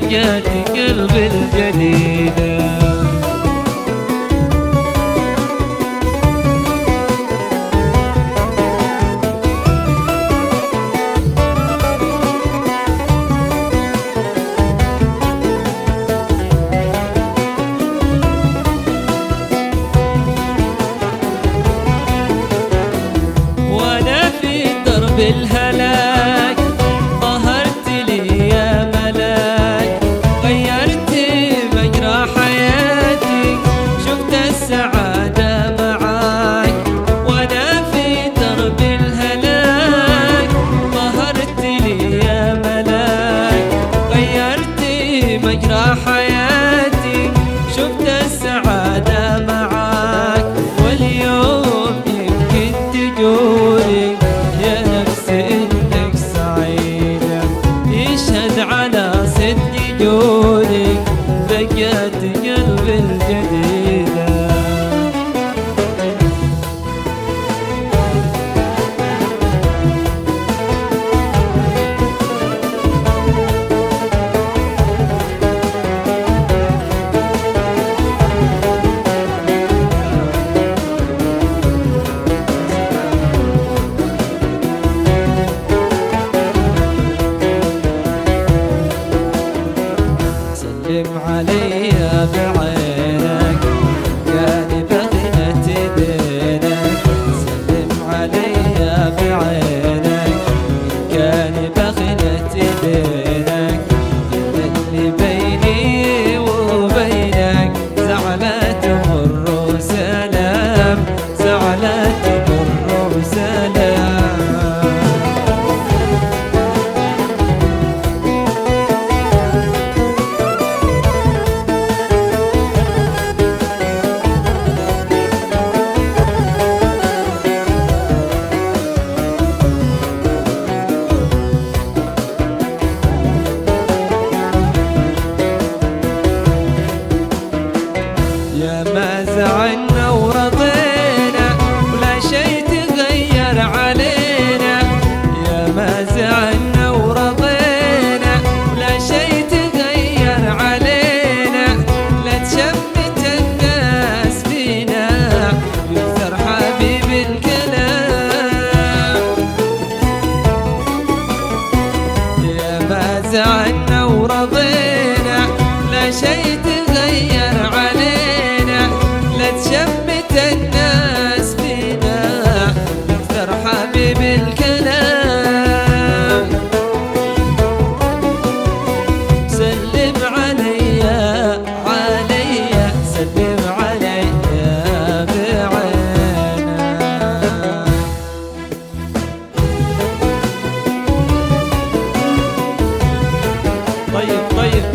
بقيت قلبي الجديدة. بالهلاك ظهرت لي يا ملاك، غيرت مجرى حياتي، شفت السعادة معاك. وانا في درب الهلاك ظهرت لي يا ملاك، غيرت مجرى حياتي، شفت السعادة معاك. واليوم يمكن تجوني على صدق جودك، بقيت قلبي الجديدة. سلم عليا بعينك، كان بغنة دينك. سلم عليا بعينك، كان بغنة دينك. اللي بيني وبينك زعلة تمر سلام، زعلة تمر سلام. يا ما زعلنا ورضينا ولا شي تغير علينا، يا ما زعلنا ورضينا ولا شي تغير علينا. لا تشمت الناس فينا يكثر حبيب الكلام، يا ما زعلنا ورضينا لا شي تغير علينا. لا تشمت الناس فينا يكثر حبيب الكلام. سلم عليا عليا، سلم عليا بعينك. طيب طيب